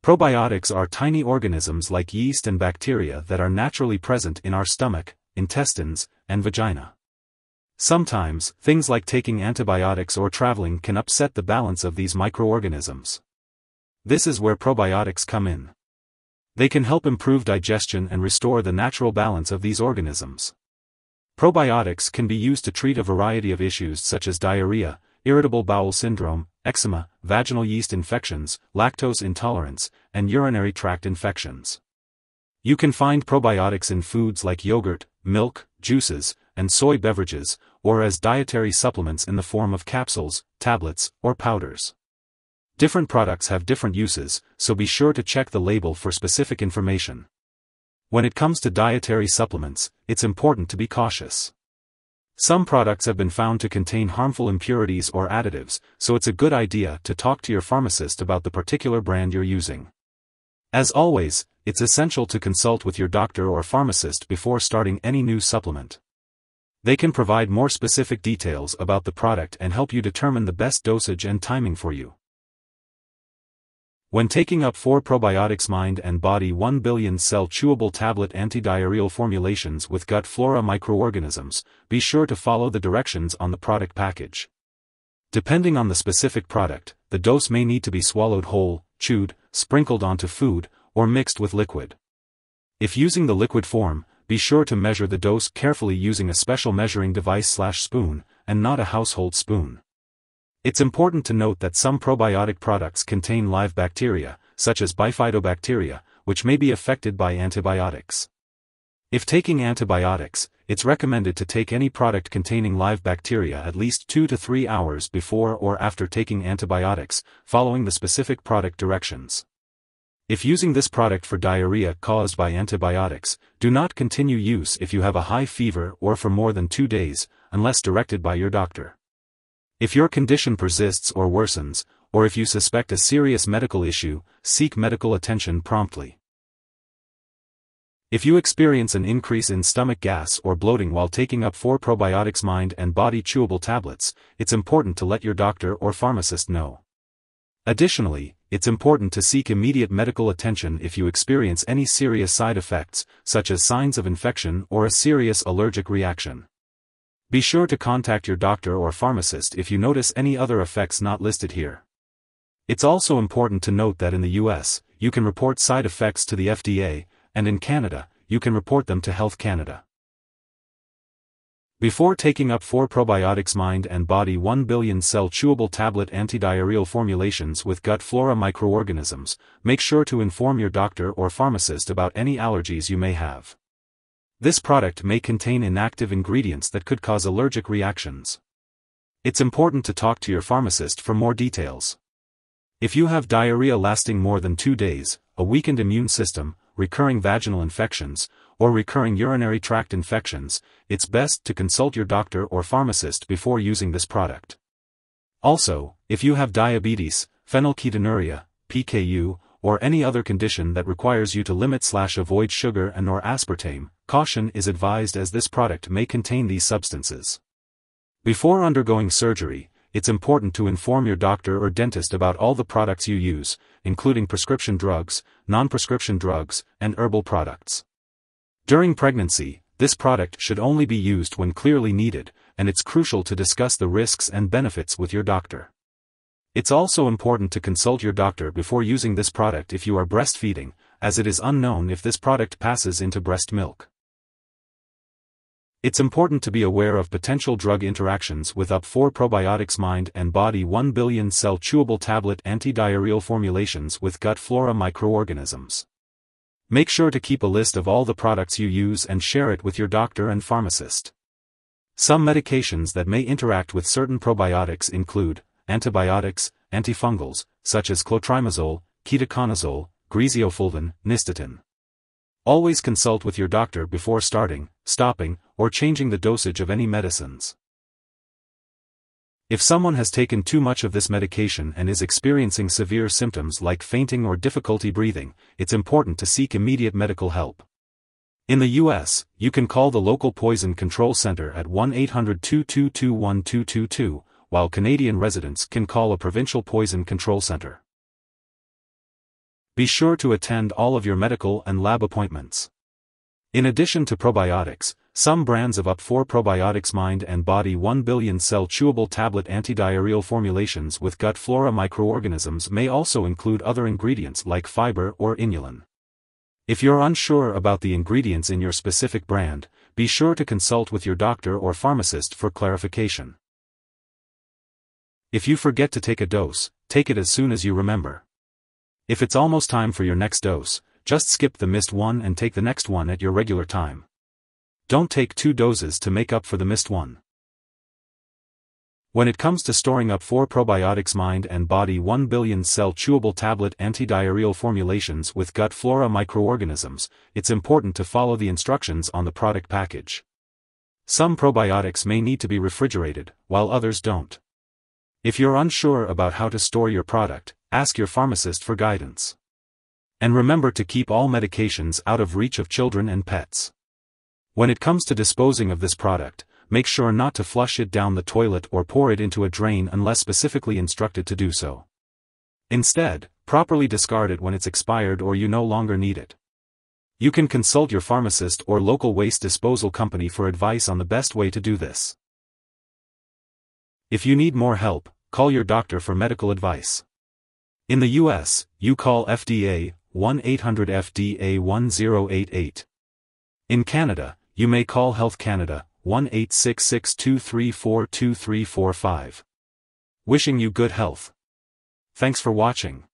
Probiotics are tiny organisms like yeast and bacteria that are naturally present in our stomach, intestines, and vagina. Sometimes, things like taking antibiotics or traveling can upset the balance of these microorganisms. This is where probiotics come in. They can help improve digestion and restore the natural balance of these organisms. Probiotics can be used to treat a variety of issues such as diarrhea, irritable bowel syndrome, eczema, vaginal yeast infections, lactose intolerance, and urinary tract infections. You can find probiotics in foods like yogurt, milk, juices, and soy beverages, or as dietary supplements in the form of capsules, tablets, or powders. Different products have different uses, so be sure to check the label for specific information. When it comes to dietary supplements, it's important to be cautious. Some products have been found to contain harmful impurities or additives, so it's a good idea to talk to your pharmacist about the particular brand you're using. As always, it's essential to consult with your doctor or pharmacist before starting any new supplement. They can provide more specific details about the product and help you determine the best dosage and timing for you. When taking Up4 Probiotics-Mind and Body 1 billion cell chewable tablet antidiarrheal formulations with gut flora microorganisms, be sure to follow the directions on the product package. Depending on the specific product, the dose may need to be swallowed whole, chewed, sprinkled onto food, or mixed with liquid. If using the liquid form, be sure to measure the dose carefully using a special measuring device/spoon, and not a household spoon. It's important to note that some probiotic products contain live bacteria, such as bifidobacteria, which may be affected by antibiotics. If taking antibiotics, it's recommended to take any product containing live bacteria at least 2 to 3 hours before or after taking antibiotics, following the specific product directions. If using this product for diarrhea caused by antibiotics, do not continue use if you have a high fever or for more than 2 days, unless directed by your doctor. If your condition persists or worsens, or if you suspect a serious medical issue, seek medical attention promptly. If you experience an increase in stomach gas or bloating while taking Up4 Probiotics-Mind and Body chewable tablets, it's important to let your doctor or pharmacist know. Additionally, it's important to seek immediate medical attention if you experience any serious side effects, such as signs of infection or a serious allergic reaction. Be sure to contact your doctor or pharmacist if you notice any other effects not listed here. It's also important to note that in the US, you can report side effects to the FDA, and in Canada, you can report them to Health Canada. Before taking Up4 Probiotics-Mind and Body 1 billion cell chewable tablet antidiarrheal formulations with gut flora microorganisms, make sure to inform your doctor or pharmacist about any allergies you may have. This product may contain inactive ingredients that could cause allergic reactions. It's important to talk to your pharmacist for more details. If you have diarrhea lasting more than 2 days, a weakened immune system, recurring vaginal infections, or recurring urinary tract infections, it's best to consult your doctor or pharmacist before using this product. Also, if you have diabetes, phenylketonuria, PKU, or any other condition that requires you to limit/avoid sugar and/or aspartame, caution is advised as this product may contain these substances. Before undergoing surgery, it's important to inform your doctor or dentist about all the products you use, including prescription drugs, non-prescription drugs, and herbal products. During pregnancy, this product should only be used when clearly needed, and it's crucial to discuss the risks and benefits with your doctor. It's also important to consult your doctor before using this product if you are breastfeeding, as it is unknown if this product passes into breast milk. It's important to be aware of potential drug interactions with Up4 Probiotics-Mind and Body 1 billion cell chewable tablet antidiarrheal formulations with gut flora microorganisms. Make sure to keep a list of all the products you use and share it with your doctor and pharmacist. Some medications that may interact with certain probiotics include antibiotics, antifungals, such as clotrimazole, ketoconazole, griseofulvin, nystatin. Always consult with your doctor before starting, stopping, or changing the dosage of any medicines. If someone has taken too much of this medication and is experiencing severe symptoms like fainting or difficulty breathing, it's important to seek immediate medical help. In the US, you can call the local poison control center at 1-800-222-1222, while Canadian residents can call a provincial poison control center. Be sure to attend all of your medical and lab appointments. In addition to probiotics, some brands of Up4 Probiotics-Mind and Body 1 billion cell chewable tablet antidiarrheal formulations with gut flora microorganisms may also include other ingredients like fiber or inulin. If you're unsure about the ingredients in your specific brand, be sure to consult with your doctor or pharmacist for clarification. If you forget to take a dose, take it as soon as you remember. If it's almost time for your next dose, just skip the missed one and take the next one at your regular time. Don't take 2 doses to make up for the missed one. When it comes to storing Up4 Probiotics-Mind and Body 1 billion cell chewable tablet antidiarrheal formulations with gut flora microorganisms, it's important to follow the instructions on the product package. Some probiotics may need to be refrigerated, while others don't. If you're unsure about how to store your product, ask your pharmacist for guidance. And remember to keep all medications out of reach of children and pets. When it comes to disposing of this product, make sure not to flush it down the toilet or pour it into a drain unless specifically instructed to do so. Instead, properly discard it when it's expired or you no longer need it. You can consult your pharmacist or local waste disposal company for advice on the best way to do this. If you need more help, call your doctor for medical advice. In the US, you call FDA 1-800-FDA-1088. In Canada, you may call Health Canada 1-866-234-2345. Wishing you good health. Thanks for watching.